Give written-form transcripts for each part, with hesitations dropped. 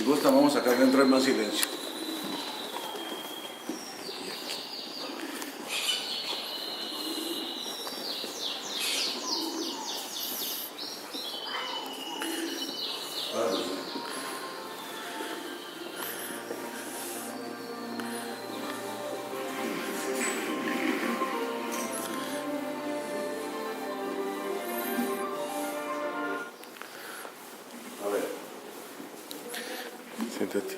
Si gusta, vamos acá adentro en más silencio. Siéntate.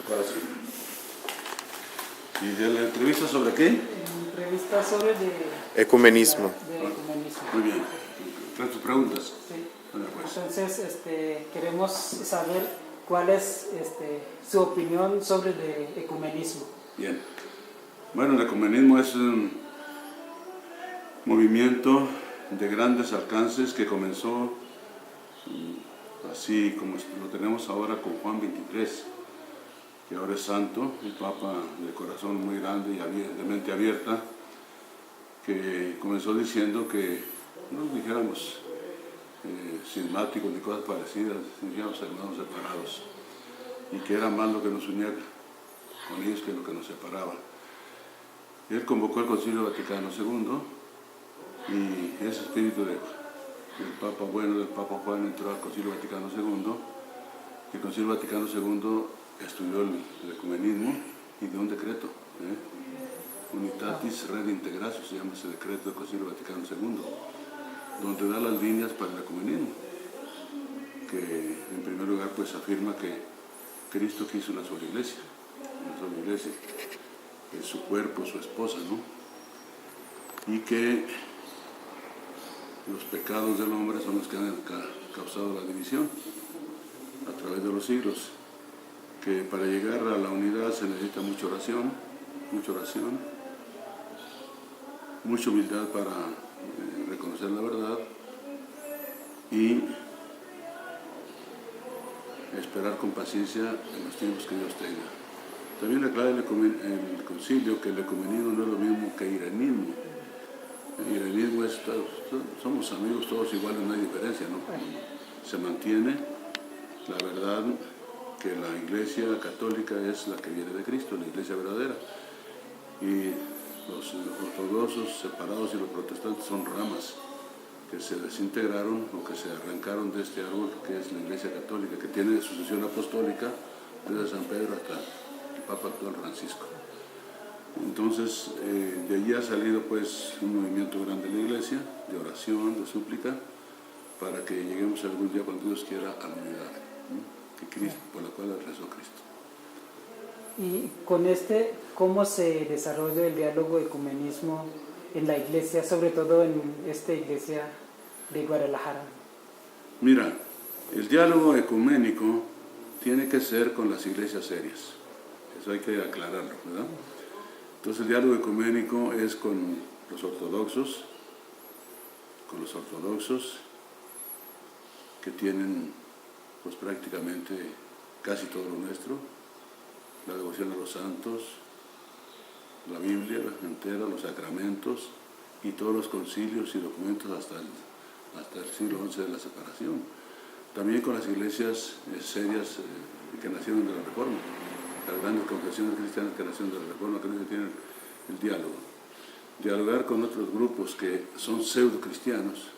Ahora sí. ¿Y de la entrevista sobre qué? Entrevista sobre Ecumenismo. ecumenismo. Muy bien. ¿Traes tus preguntas? Sí. Bueno, pues. Entonces, queremos saber cuál es su opinión sobre el ecumenismo. Bien. Bueno, el ecumenismo es un movimiento de grandes alcances que comenzó así como lo tenemos ahora con Juan XXIII, que ahora es santo, un papa de corazón muy grande y de mente abierta, que comenzó diciendo que no dijéramos cismáticos ni cosas parecidas, dijéramos hermanos separados, y que era más lo que nos unía con ellos que lo que nos separaba. Él convocó el Concilio Vaticano II y ese espíritu del Papa bueno, del Papa Juan, entró al Concilio Vaticano II. El Concilio Vaticano II estudió el ecumenismo y dio un decreto, Unitatis Redintegratio, se llama ese decreto del Concilio Vaticano II, donde da las líneas para el ecumenismo, que en primer lugar pues afirma que Cristo quiso una sola iglesia, es su cuerpo, su esposa, ¿no? Y que los pecados del hombre son los que han causado la división a través de los siglos, que para llegar a la unidad se necesita mucha oración, mucha humildad para reconocer la verdad y esperar con paciencia en los tiempos que Dios tenga. También aclara el concilio que el ecumenismo no es lo mismo que iranismo. El iranismo es, somos amigos todos iguales, no hay diferencia, ¿no? Se mantiene la verdad que la iglesia católica es la que viene de Cristo, la iglesia verdadera. Y los ortodoxos separados y los protestantes son ramas que se desintegraron o que se arrancaron de este árbol que es la iglesia católica, que tiene sucesión apostólica desde San Pedro hasta el Papa actual Francisco. Entonces, de allí ha salido pues un movimiento grande en la iglesia, de oración, de súplica, para que lleguemos algún día, cuando Dios quiera, a la unidad, que Cristo, por la cual rezó Cristo. Y con ¿cómo se desarrolla el diálogo ecumenismo en la iglesia, sobre todo en esta iglesia de Guadalajara? Mira, el diálogo ecuménico tiene que ser con las iglesias serias, eso hay que aclararlo, ¿verdad? Entonces el diálogo ecuménico es con los ortodoxos que tienen pues prácticamente casi todo lo nuestro, la devoción a los santos, la Biblia entera, los sacramentos y todos los concilios y documentos hasta el siglo XI de la separación. También con las iglesias serias que nacieron de la Reforma, las grandes confesiones cristianas que nacieron de la Reforma, que no tienen el diálogo. Dialogar con otros grupos que son pseudo cristianos,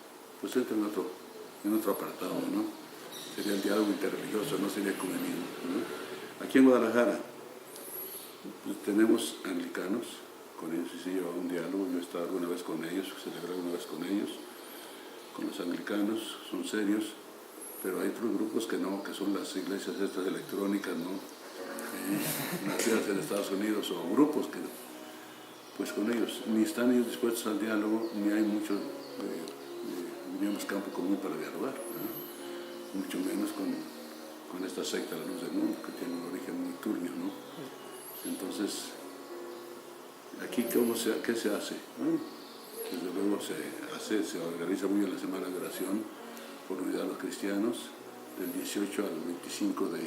pues entra en otro apartado, ¿no? Sería el diálogo interreligioso, no sería ecumenismo, ¿no? Aquí en Guadalajara pues, tenemos anglicanos, con ellos sí se lleva un diálogo, yo he estado alguna vez con ellos, celebré alguna vez con ellos, con los anglicanos, son serios, pero hay otros grupos que no, que son las iglesias estas electrónicas, ¿no? Nacidas en Estados Unidos, o grupos que, pues con ellos, ni están ellos dispuestos al diálogo, ni hay mucho, digamos, campo común para dialogar, ¿no? Mucho menos con esta secta, la Luz del Mundo, que tiene un origen muy turbio, ¿no? Entonces, aquí, ¿qué se hace? Desde luego se organiza muy bien la semana de oración por unidad de los cristianos, del 18 al 25 de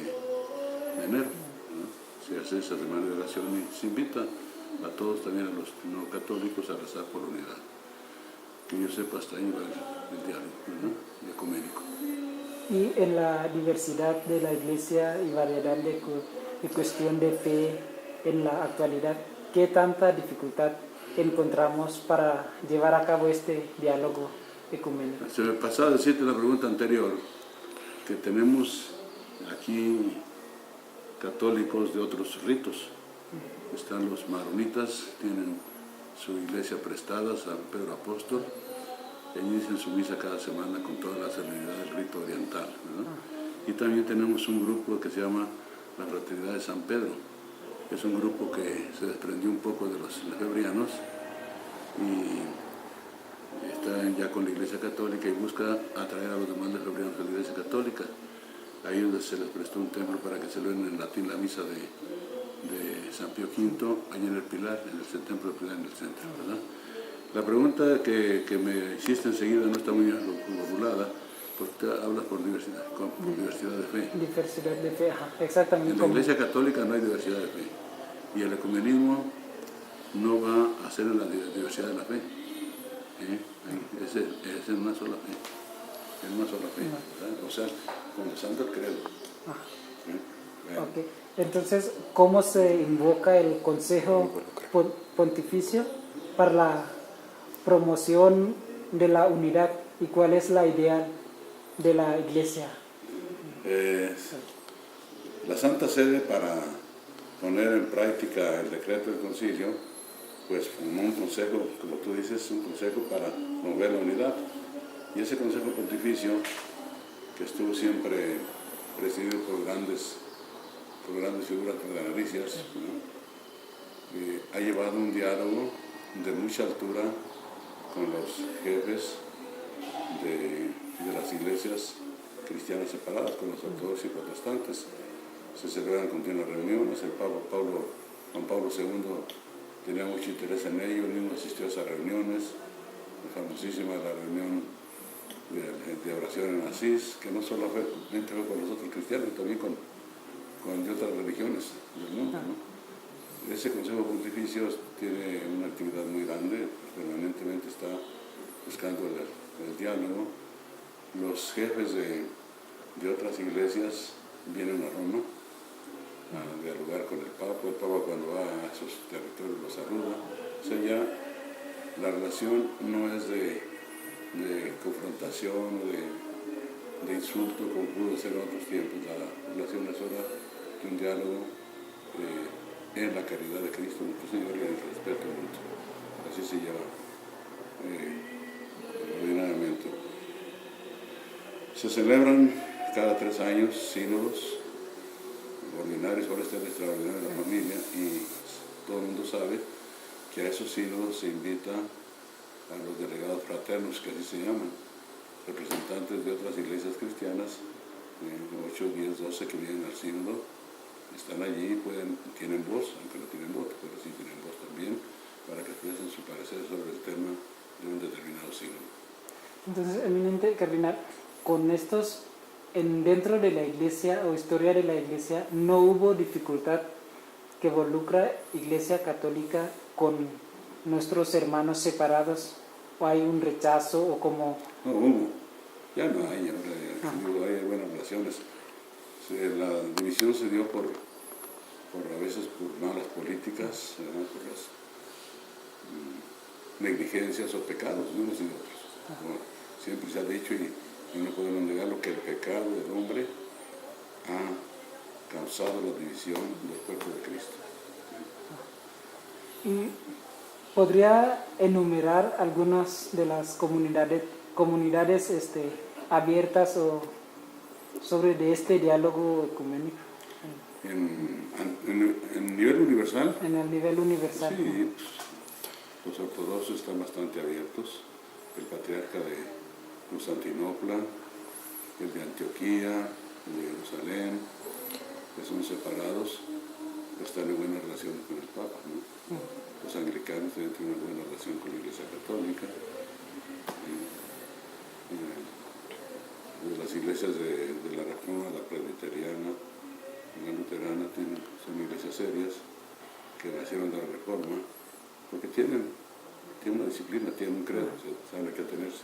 enero, ¿no? Se hace esa semana de oración y se invita a todos, también a los no católicos, a rezar por unidad. Que yo sepa, hasta ahí va el diálogo, ¿no? Y ecuménico. Y en la diversidad de la iglesia y variedad de cuestión de fe en la actualidad, ¿qué tanta dificultad encontramos para llevar a cabo este diálogo ecuménico? Se me pasó a decirte la pregunta anterior, que tenemos aquí católicos de otros ritos. Están los maronitas, tienen su iglesia prestada, San Pedro Apóstol, ellos dicen su misa cada semana con toda la serenidad del rito oriental, ¿verdad? Y también tenemos un grupo que se llama la Fraternidad de San Pedro. Es un grupo que se desprendió un poco de los lefebrianos y está ya con la Iglesia Católica y busca atraer a los demás lefebrianos a la Iglesia Católica. A ellos se les prestó un templo para que celebren en latín la misa de San Pío V, allí en el Pilar, en el templo del Pilar en el centro, ¿verdad? La pregunta que me hiciste enseguida no está muy formulada, porque hablas por diversidad de fe. Diversidad de fe, ajá, exactamente. En la Iglesia Católica no hay diversidad de fe, y el ecumenismo no va a ser en la diversidad de la fe. Es en una sola fe, en una sola fe, ¿verdad? O sea, con el santo credo. Okay. Entonces, ¿cómo se invoca el Consejo Pontificio para la promoción de la unidad y cuál es la idea de la Iglesia? La Santa Sede, para poner en práctica el decreto del concilio, pues formó un consejo, como tú dices, un consejo para promover la unidad. Y ese Consejo Pontificio, que estuvo siempre presidido por grandes figuras cardenalicias, ¿no? Ha llevado un diálogo de mucha altura con los jefes de las iglesias cristianas separadas, con los ortodoxos y protestantes. Se celebran continuas reuniones. El Juan Pablo II tenía mucho interés en ello, él mismo asistió a esas reuniones. La famosísima la reunión de oración en Asís, que no solamente fue con los otros cristianos, también con de otras religiones del mundo, ¿no? Ese Consejo Pontificio tiene una actividad muy grande, permanentemente está buscando el diálogo. Los jefes de otras iglesias vienen a Roma a dialogar con el Papa cuando va a esos territorios lo saluda. O sea, ya la relación no es de confrontación, de insulto, como pudo ser en otros tiempos. La relación es ahora de un diálogo en la caridad de Cristo, nuestro Señor, y en el respeto mutuo. Así se lleva ordinariamente. Se celebran cada 3 años sínodos ordinarios, ahora está el extraordinario de la familia, y todo el mundo sabe que a esos sínodos se invita a los delegados fraternos, que así se llaman, representantes de otras iglesias cristianas, 8, 10, 12 que vienen al sínodo, están allí, tienen voz, aunque no tienen voto, pero sí tienen voz también, para que expresen su parecer sobre el tema de un determinado sínodo. Entonces, eminente cardenal, con estos, dentro de la iglesia o historia de la iglesia, no hubo dificultad que involucra Iglesia Católica con nuestros hermanos separados, o hay un rechazo o como... No hubo, ya no hay, ahora hay buenas relaciones. La división se dio a veces por malas políticas, por las negligencias o pecados de unos y de otros. Como siempre se ha dicho, y no podemos negarlo, que el pecado del hombre ha causado la división del cuerpo de Cristo. ¿Y podría enumerar algunas de las comunidades abiertas o sobre de este diálogo ecuménico? ¿En nivel universal? En el nivel universal. Sí, los ortodoxos están bastante abiertos. El patriarca de Constantinopla, el de Antioquía, el de Jerusalén, que son separados, están en buenas relaciones con el Papa, ¿no? Los anglicanos tienen una buena relación con la Iglesia Católica. Las iglesias de la Reforma, la Presbiteriana, la Luterana, son iglesias serias que nacieron de la Reforma, porque tienen una disciplina, tienen un credo, saben a qué atenerse,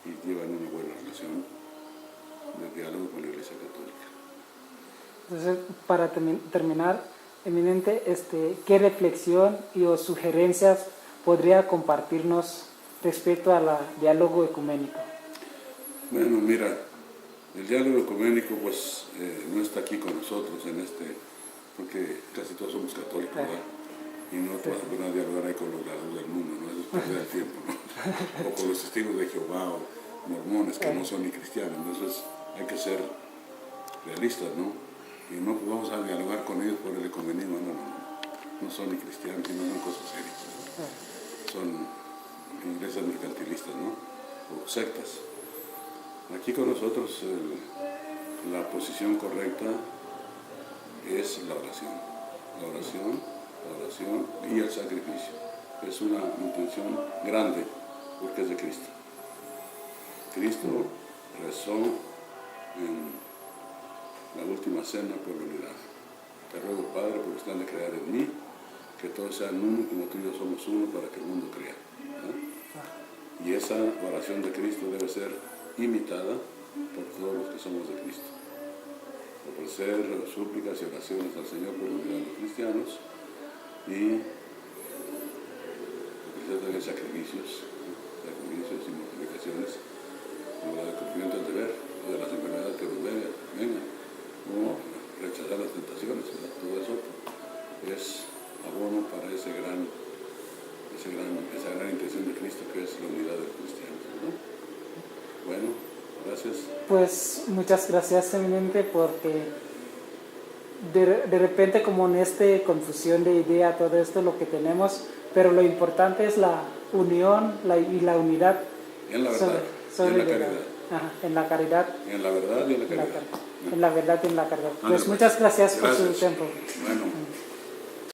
y llevan una buena relación. diálogo con la Iglesia Católica. Entonces, para terminar, eminente, ¿qué reflexión o sugerencias podría compartirnos respecto al diálogo ecuménico? Bueno, mira, el diálogo ecuménico pues no está aquí con nosotros porque casi todos somos católicos, ¿verdad? Y no te vas a poner a dialogar ahí con los lados del mundo, ¿no? Eso es perder el tiempo, ¿no? O con los testigos de Jehová o mormones que no son ni cristianos. Entonces hay que ser realistas, ¿no? Y no vamos a dialogar con ellos por el ecumenismo, no son ni cristianos y no son cosas serias, ¿no? Son iglesias mercantilistas, ¿no? O sectas. Aquí con nosotros la posición correcta es la oración. La oración y el sacrificio. Es una intención grande porque es de Cristo. Cristo rezó en la última cena por la unidad. Te ruego, Padre, por el de crear en mí, que todos sean uno como tú y yo somos uno para que el mundo crea. Y esa oración de Cristo debe ser imitada por todos los que somos de Cristo. Ofrecer súplicas y oraciones al Señor por la unidad de los cristianos y ofrecer también sacrificios y mortificaciones como la de cumplimiento del deber o de las enfermedades que nos vengan, o rechazar las tentaciones, ¿verdad? Todo eso es abono para esa gran intención de Cristo que es la unidad de los cristianos, ¿no? Bueno, gracias. Pues muchas gracias, eminente, porque de repente como en esta confusión de idea, todo esto lo que tenemos, pero lo importante es la unión y la unidad. En la verdad, y en la caridad. Ajá, en la caridad. En la verdad y en la caridad. En la verdad y en la caridad. Pues muchas gracias por su tiempo. Bueno.